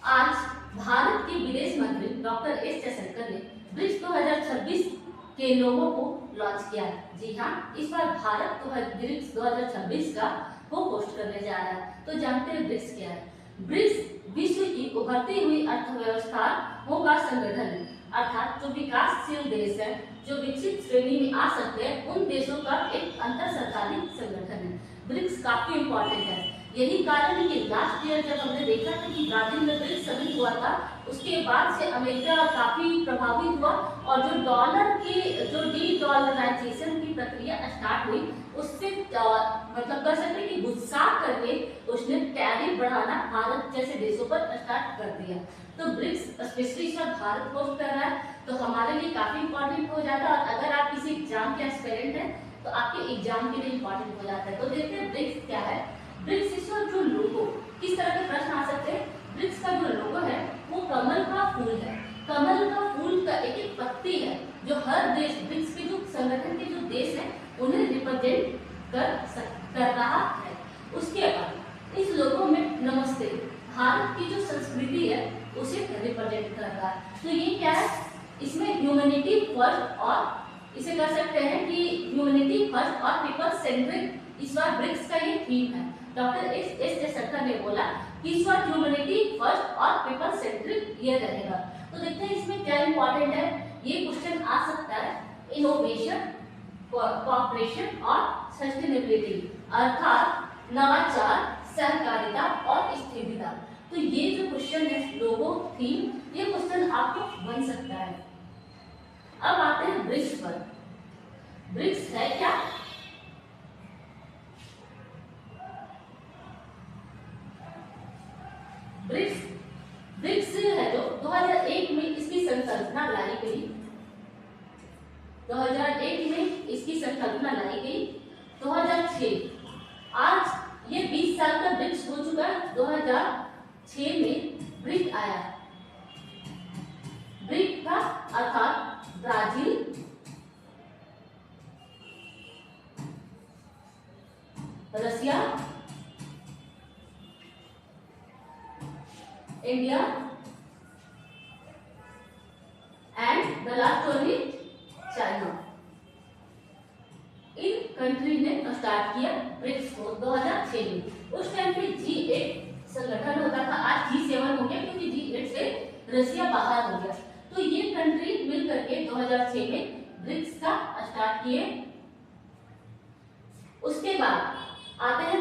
आज भारत के विदेश मंत्री डॉक्टर एस जयशंकर ने ब्रिक्स 2026 के लोगों को लॉन्च किया। जी हाँ, इस बार भारत ब्रिक्स 2026 का वो पोस्ट करने जा रहा है। तो जानते हैं ब्रिक्स क्या है। ब्रिक्स विश्व की उभरती हुई अर्थव्यवस्थाओं का संगठन है, अर्थात जो विकासशील देश है, जो विकसित श्रेणी में आ सकते हैं, उन देशों का एक अंतर सरकारी संगठन है। ब्रिक्स काफी इंपॉर्टेंट है। यही कारण है कि लास्ट ईयर जब हमने देखा था कि ब्राजील में ब्रिक्स समिट हुआ था, उसके बाद से अमेरिका काफी प्रभावित हुआ और जो डॉलर की जो डी-डॉलराइजेशन की प्रक्रिया स्टार्ट हुई, उससे मतलब कह सकते हैं कि गुस्सा करके उसने टैरिफ बढ़ाना भारत जैसे देशों पर स्टार्ट कर दिया। तो ब्रिक्स स्पेशली इस बार भारत होस्ट कर रहा है, तो हमारे लिए काफी इंपॉर्टेंट हो जाता है। और अगर आप किसी एग्जाम के एस्पिरेंट हैं तो आपके एग्जाम के लिए इंपॉर्टेंट हो जाता है। तो देखते हैं ब्रिक्स क्या है। ब्रिक्स इस जो लोगो, किस तरह के प्रश्न आ सकते हैं। ब्रिक्स का जो लोगो है वो कमल का फूल है। कमल का फूल का एक एक पत्ती है जो हर देश, ब्रिक्स के जो संगठन के जो देश है उन्हें रिप्रेजेंट कर रहा है। उसके बाद इस लोगो में नमस्ते, भारत की जो संस्कृति है उसे रिप्रेजेंट कर रहा है। तो ये क्या है, इसमें ह्यूमैनिटी फर्स्ट और इसे कह सकते हैं कि ह्यूमैनिटी फर्स्ट और पीपल सेंट्रिक इस बार ब्रिक्स का ये थीम है। डॉक्टर एस जयशंकर ने बोला कि इस बार ह्यूमैनिटी फर्स्ट और पीपल सेंट्रिक ये रहेगा। तो देखते हैं इसमें क्या इंपॉर्टेंट है। ये क्वेश्चन आ सकता है इनोवेशन, कोऑपरेशन और सस्टेनेबिलिटी, अर्थात नवाचार, सहकारिता और स्थिरता। तो ये जो क्वेश्चन है लोगो थीम, ये क्वेश्चन आपको बन सकता है। अब आते हैं ब्रिक्स पर। ब्रिक्स है क्या। ब्रिक्स है जो 2001 में इसकी संकल्पना लाई गई। 2001 में इसकी संकल्पना लाई गई। 2006 आज ये 20 साल का ब्रिक्स हो चुका है। 2006 में ब्रिक आया। ब्रिक का अर्थात Brazil, Russia, India and the last only China. इन कंट्री ने स्टार्ट किया ब्रिक्स को 2006 में। उस टाइम पे G8 संगठन होता था, आज G7 हो गया क्योंकि G8 से रसिया बाहर हो गया। तो ये कंट्री मिलकर के 2006 में ब्रिक्स का स्टार्ट किए। उसके बाद आते हैं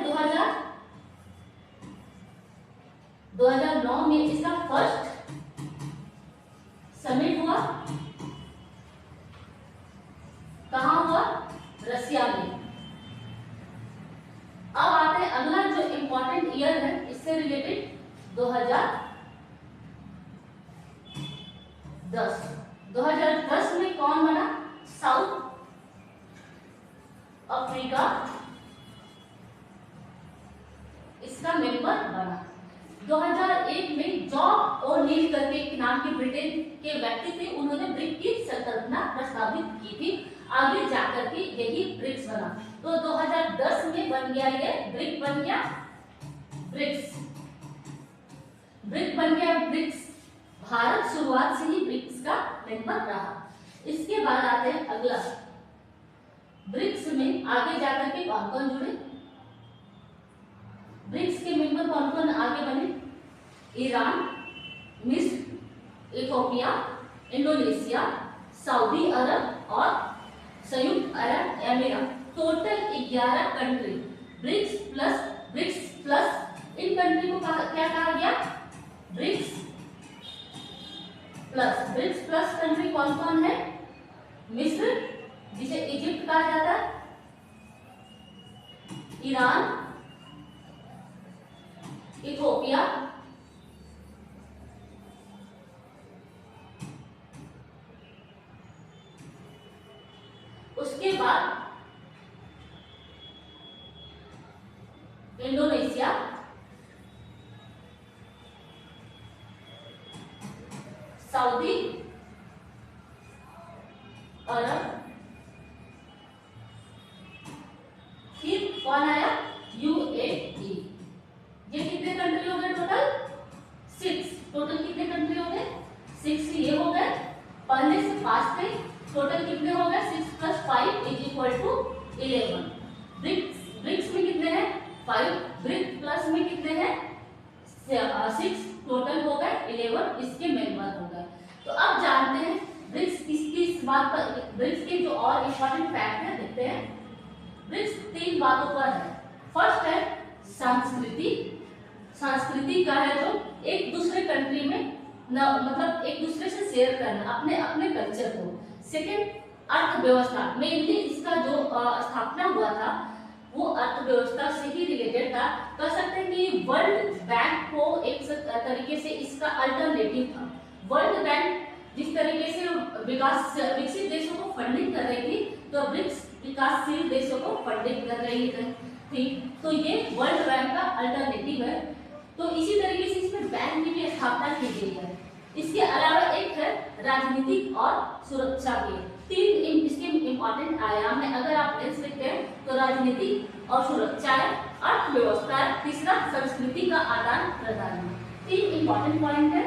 2009 में इसका फर्स्ट समिट हुआ। कहाँ हुआ, रसिया में। अब आते हैं अगला जो इंपॉर्टेंट ईयर है इससे रिलेटेड 2010 में कौन बना, साउथ अफ्रीका इसका मेंबर बना। 2001 में जॉन ओ'नील करके एक नाम के ब्रिटेन के व्यक्ति थे, उन्होंने ब्रिक्स की संकल्पना प्रस्तावित की थी। आगे जाकर के यही ब्रिक्स बना। तो 2010 में बन गया, ये ब्रिक बन गया। ब्रिक्स बन गया ब्रिक्स। भारत शुरुआत से ही ब्रिक्स का मेंबर रहा। इसके बाद आते हैं अगला, ब्रिक्स में आगे जाकर के कौन कौन जुड़े। ब्रिक्स के मेंबर कौन कौन आगे बने, ईरान, मिस्र, इथियोपिया, इंडोनेशिया, सऊदी अरब और संयुक्त अरब अमीरात। Total 11 country. ब्रिक्स प्लस इन कंट्री को क्या कहा गया, ब्रिक्स प्लस कंट्री कौन कौन है, मिस्र जिसे इजिप्ट कहा जाता है, ईरान, इथियोपिया, उसके बाद इंडोनेशिया, सऊदी अरब, फिर कौन आया, यूएई। ये कितने कंट्री हो गए total, 6। 5 is equal to 11। BRICS में कितने हैं 5, ब्रिक प्लस में कितने हैं 6, टोटल हो गए 11, इसके मेंबर हो गए। तो अब जानते हैं ब्रिक्स किस बात पर, ब्रिक्स के जो और इंपॉर्टेंट फैक्ट है देखते हैं। ब्रिक्स 3 बातों पर है। फर्स्ट है संस्कृति, संस्कृति का है जो एक दूसरे कंट्री में मतलब एक दूसरे से शेयर करना अपने अपने कल्चर को। सेकंड अर्थव्यवस्था, मेनली इसका जो स्थापना हुआ था वो अर्थव्यवस्था से ही रिलेटेड था। कह सकते हैं कि वर्ल्ड बैंक को एक तरीके से इसका अल्टरनेटिव था। वर्ल्ड बैंक जिस तरीके से विकसित देशों को फंडिंग कर रही थी, तो ब्रिक्स विकासशील देशों को फंडिंग कर रही थी। तो ये वर्ल्ड बैंक का अल्टरनेटिव है। तो इसी तरीके से इसमें बैंक की भी स्थापना की गई है। इसके अलावा एक है राजनीतिक और सुरक्षा के 3 इसके इम्पोर्टेंट आयाम है। अगर आप लेंस लिखते हैं तो राजनीति और सुरक्षा है, अर्थव्यवस्था है, तीसरा संस्कृति का आदान प्रदान है। 3 इम्पोर्टेंट पॉइंट है।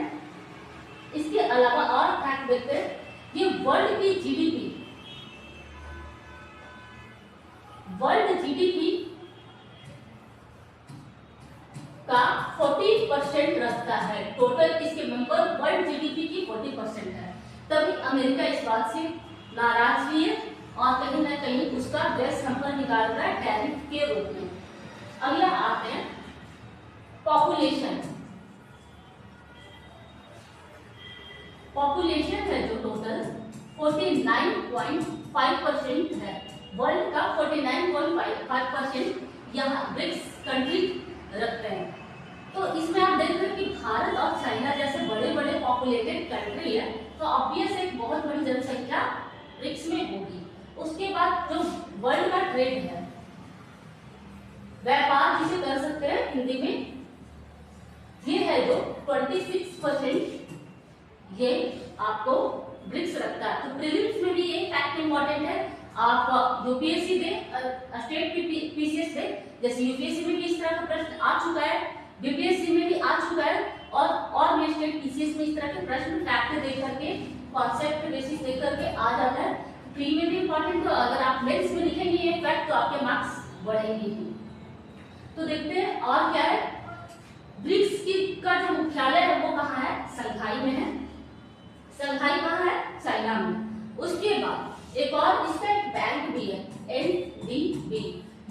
इसके अलावा और फैक्ट देखते हैं, ये वर्ल्ड की जीडीपी का 40% रखता है। टोटल इसके मेंबर वर्ल्ड जीडीपी की 40% है। तभी अमेरिका इस बात से नाराज भी है और कहीं ना कहीं उसका गैस हम पर निकाल रहा है टैरिफ के रूप में। अगला आते हैं पॉपुलेशन। पॉपुलेशन है जो टोटल 49.5% है। वर्ल्ड का 49.5% यहाँ ब्रिक्स कंट्री रखते हैं। तो इसमें आप देख रहे हैं कि भारत और चाइना जैसे बड़े बड़े पॉपुलेटेड कंट्री है, तो ऑब्वियस एक बहुत बड़ी जनसंख्या ब्रिक्स में होगी। उसके बाद जो वर्ल्ड का ट्रेड है, व्यापार जिसे कर सकते हैं हिंदी में, ये है जो 26% ये आपको ब्रिक्स रखता है। तो प्रीलिम्स में भी ये फैक्ट इंपॉर्टेंट है। आप यूपीएससी दे, स्टेट पीसीएस दे, जैसे यूपीएससी में भी इस तरह का प्रश्न आ चुका है, बीपीएससी में भी आ चुका है, और भी स्टेट पीसीएस में इस तरह के प्रश्न फैक्ट देख करके, कॉन्सेप्ट बेसिस देख करके आ जाता है। प्री में भी इंपॉर्टेंट हो, अगर आप मेंस में लिखेंगे ये फैक्ट तो आपके मार्क्स बढ़ेंगे ही। तो देखते हैं और क्या है। ब्रिक्स का जो मुख्यालय है वो कहाँ है, शंघाई में है। शंघाई कहाँ है, चाइना में। उसके बाद एक और इसका एक बैंक भी है, एनडीबी।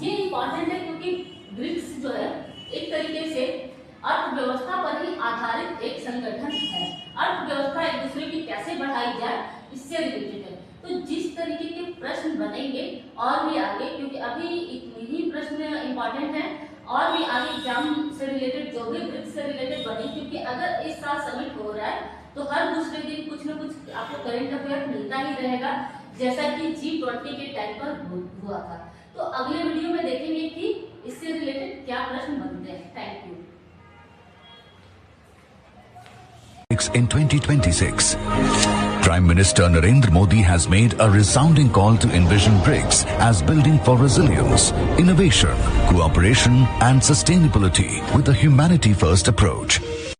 ये इंपॉर्टेंट है क्योंकि ब्रिक्स जो है एक तरीके से अर्थव्यवस्था पर ही आधारित एक संगठन है। अर्थव्यवस्था एक दूसरे की कैसे बढ़ाई जाए इससे रिलेटेड है। तो जिस तरीके के प्रश्न बनेंगे और भी आगे, क्योंकि अभी इतने ही प्रश्न इंपॉर्टेंट है, और भी आगे एग्जाम से रिलेटेड जो भी ब्रिक्स से रिलेटेड बने, क्योंकि अगर इस साल समिट हो रहा है तो हर दूसरे दिन कुछ न कुछ आपको करंट अफेयर मिलता ही रहेगा, जैसा कि G20 के टाइम पर हुआ था। तो अगले वीडियो में देखेंगे कि इससे रिलेटेड क्या प्रश्न बनते हैं। Thank you. In 2026, Prime Minister Narendra Modi has made a resounding call to envision BRICS as building for resilience, innovation, cooperation and sustainability with a humanity-first approach.